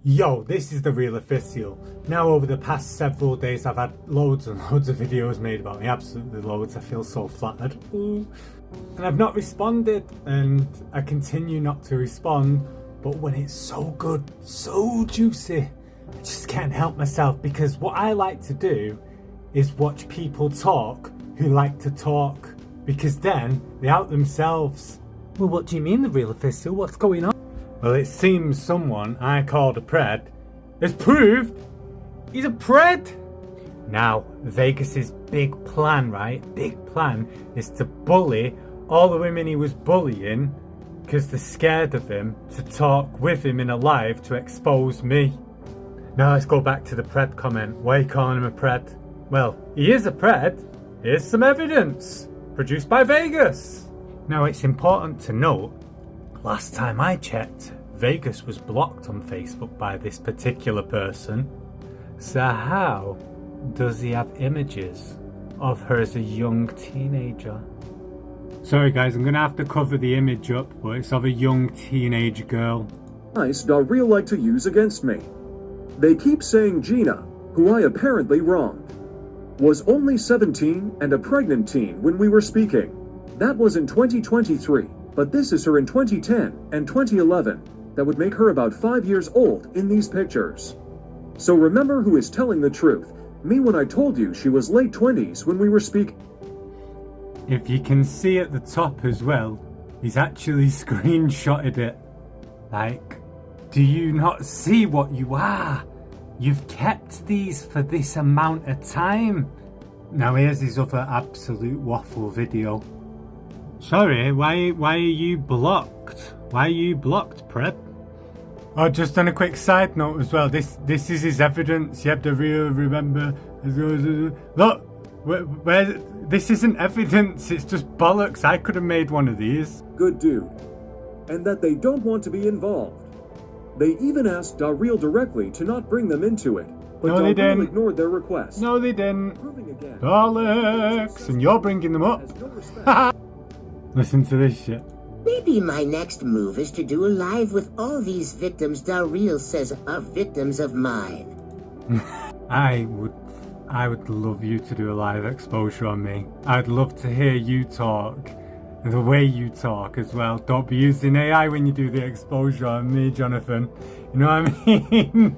Yo, this is the Real Official. Now over the past several days I've had loads and loads of videos made about me, absolutely loads. I feel so flattered. Ooh. And I've not responded, and I continue not to respond, but when it's so good, so juicy, I just can't help myself, because what I like to do is watch people talk who like to talk, because then they out themselves. Well, what do you mean the Real Official? What's going on? Well, it seems someone I called a pred has proved he's a pred. Now, Vegas's big plan, right? Big plan is to bully all the women he was bullying because they're scared of him, to talk with him in a live to expose me. Now let's go back to the pred comment. Why are you calling him a pred? Well, he is a pred. Here's some evidence. Produced by Vegas. Now it's important to note, last time I checked, Vegas was blocked on Facebook by this particular person. So how does he have images of her as a young teenager? Sorry guys, I'm going to have to cover the image up, but it's of a young teenage girl. Nice Daryl like to use against me. They keep saying Gina, who I apparently wronged, was only 17 and a pregnant teen when we were speaking. That was in 2023, but this is her in 2010 and 2011. That would make her about 5 years old in these pictures. So remember who is telling the truth. Me when I told you she was late 20s when we were speaking. If you can see at the top as well, he's actually screenshotted it. Like, do you not see what you are? You've kept these for this amount of time. Now here's his other absolute waffle video. Sorry, why are you blocked? Why are you blocked, Pred? Oh, just on a quick side note as well, this is his evidence. You have to remember. Look, where this isn't evidence, it's just bollocks. I could have made one of these. Good dude. And that they don't want to be involved. They even asked Daryl directly to not bring them into it, but no, they didn't. ignored their request. No, they didn't. Proving again, Bollocks, and you're bringing them up. Listen to this shit. Maybe my next move is to do a live with all these victims Daryl says are victims of mine. I would love you to do a live exposure on me. I'd love to hear you talk. The way you talk as well. Don't be using AI when you do the exposure on me, Jonathan. You know what I mean?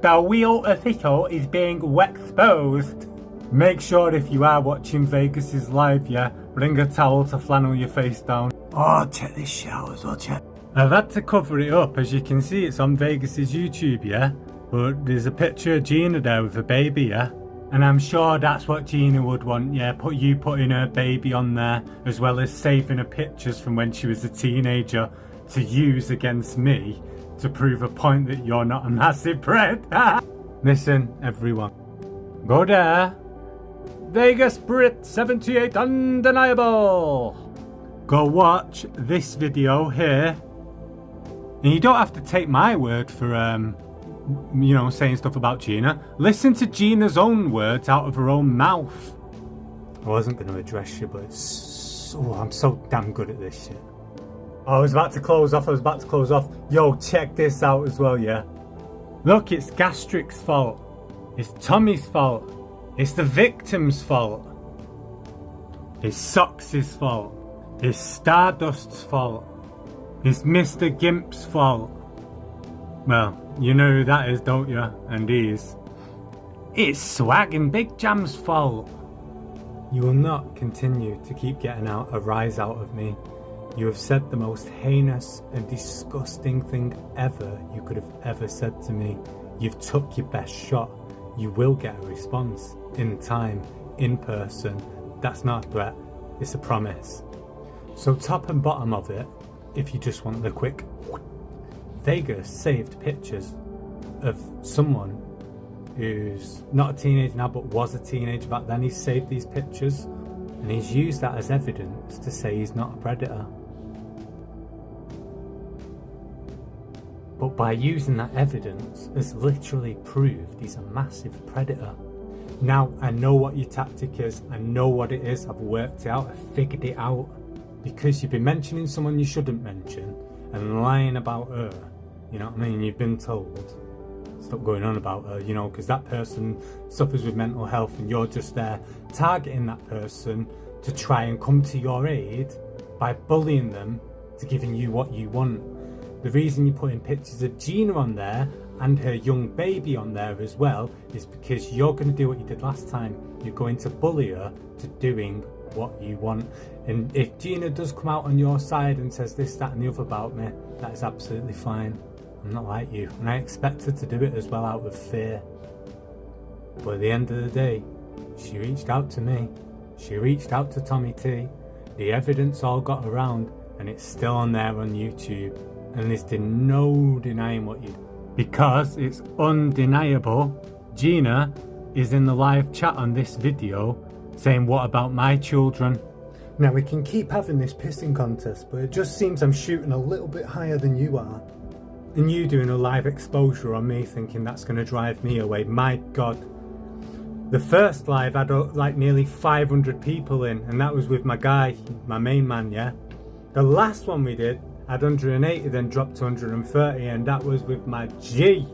The Real Official is being exposed. Make sure if you are watching Vegas's live, yeah, bring a towel to flannel your face down. Oh, check this shit out as well, check. I've had to cover it up, as you can see it's on Vegas's YouTube, yeah? But there's a picture of Gina there with a baby, yeah? And I'm sure that's what Gina would want, yeah, putting her baby on there, as well as saving her pictures from when she was a teenager to use against me to prove a point that you're not a massive pred. Listen, everyone. Go there. Vegas Brit 78 Undeniable. Go watch this video here. And you don't have to take my word for, saying stuff about Gina. Listen to Gina's own words out of her own mouth. I wasn't going to address you, but I'm so damn good at this shit. I was about to close off. Yo, check this out as well, yeah? Look, it's Gastric's fault. It's Tommy's fault. It's the victim's fault. It's Socks's fault. It's Stardust's fault. It's Mr. Gimp's fault. Well, you know who that is, don't you? And he's... It's Swag and Big Jam's fault. You will not continue to keep getting a rise out of me. You have said the most heinous and disgusting thing ever you could have ever said to me. You've took your best shot. You will get a response. In time. In person. That's not a threat. It's a promise. So top and bottom of it, if you just want the quick... Vegas saved pictures of someone who's not a teenager now but was a teenager back then. He's saved these pictures and he's used that as evidence to say he's not a predator. But by using that evidence has literally proved he's a massive predator. Now I know what your tactic is, I know what it is, I've worked it out, I've figured it out. Because you've been mentioning someone you shouldn't mention and lying about her, You know what I mean? You've been told, stop going on about her, you know, because that person suffers with mental health and you're just there targeting that person to try and come to your aid by bullying them to giving you what you want. The reason you're putting pictures of Gina on there and her young baby on there as well is because you're going to do what you did last time. You're going to bully her to doing what you want. And if Gina does come out on your side and says this, that and the other about me, that is absolutely fine. I'm not like you, and I expect her to do it as well out of fear. But at the end of the day, she reached out to me. She reached out to Tommy T. The evidence all got around, and it's still on there on YouTube. And there's no denying what you do. Because it's undeniable, Gina is in the live chat on this video saying, what about my children? Now we can keep having this pissing contest, but it just seems I'm shooting a little bit higher than you are. And you doing a live exposure on me thinking that's going to drive me away. My God. The first live had like nearly 500 people in, and that was with my guy, my main man, yeah? The last one we did had 180, then dropped to 130, and that was with my G.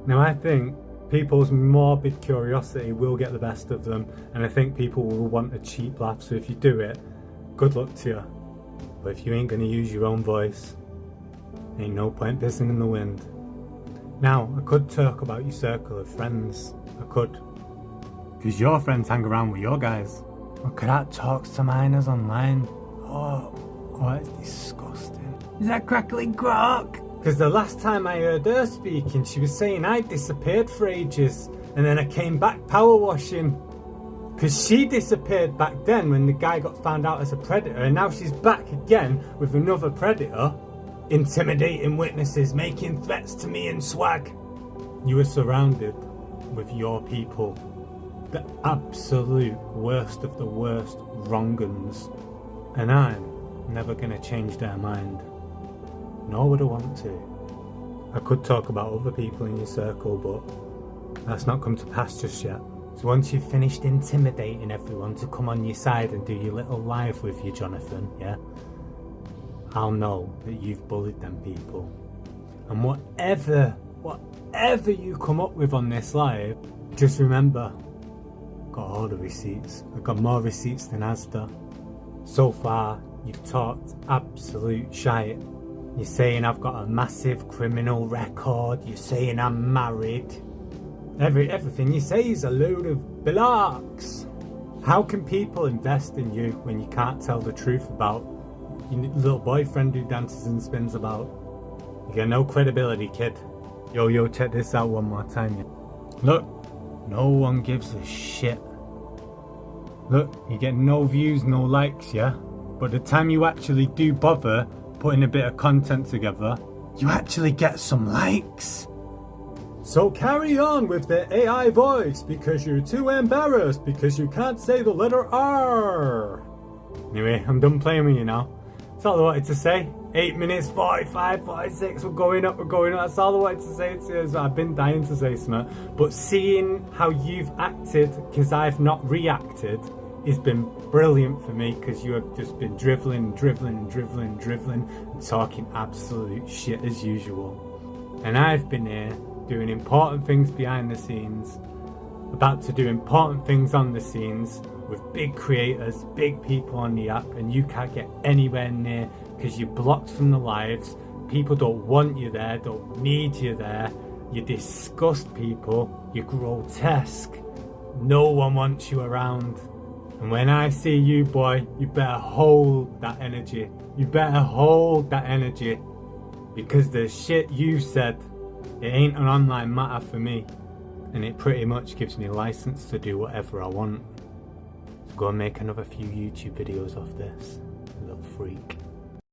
Now I think people's morbid curiosity will get the best of them, and I think people will want a cheap laugh, so if you do it, good luck to you. But if you ain't going to use your own voice, ain't no point pissing in the wind. Now, I could talk about your circle of friends. I could. Because your friends hang around with your guys. Look at that talks to minors online. Oh, it's disgusting. Is that crackling crock? Because the last time I heard her speaking, she was saying I disappeared for ages. And then I came back power washing. Because she disappeared back then when the guy got found out as a predator. And now she's back again with another predator. Intimidating witnesses, making threats to me and Swag. You were surrounded with your people. The absolute worst of the worst wrong-uns. And I'm never going to change their mind. Nor would I want to. I could talk about other people in your circle, but that's not come to pass just yet. So once you've finished intimidating everyone to come on your side and do your little live with you, Jonathan, yeah? I'll know that you've bullied them people. And whatever you come up with on this live, just remember, I've got all the receipts. I've got more receipts than Asda. So far, you've talked absolute shite. You're saying I've got a massive criminal record. You're saying I'm married. Everything you say is a load of blocks. How can people invest in you when you can't tell the truth about your little boyfriend who dances and spins about? You get no credibility, kid. Yo, check this out one more time. Look, no one gives a shit. Look, you get no views, no likes, yeah? But the time you actually do bother putting a bit of content together, you actually get some likes. So carry on with the AI voice because you're too embarrassed because you can't say the letter R. Anyway, I'm done playing with you now. That's all I wanted to say. 8 minutes, 45, 46, we're going up. That's all I wanted to say. I've been dying to say something. But seeing how you've acted, because I've not reacted, has been brilliant for me, because you have just been driveling and talking absolute shit as usual. And I've been here doing important things behind the scenes, about to do important things on the scenes, with big creators, big people on the app, and you can't get anywhere near because you're blocked from the lives. People don't want you there, don't need you there. You disgust people, you're grotesque. No one wants you around. And when I see you, boy, you better hold that energy. You better hold that energy, because the shit you said, it ain't an online matter for me, and it pretty much gives me license to do whatever I want. Go and make another few YouTube videos off this, little freak.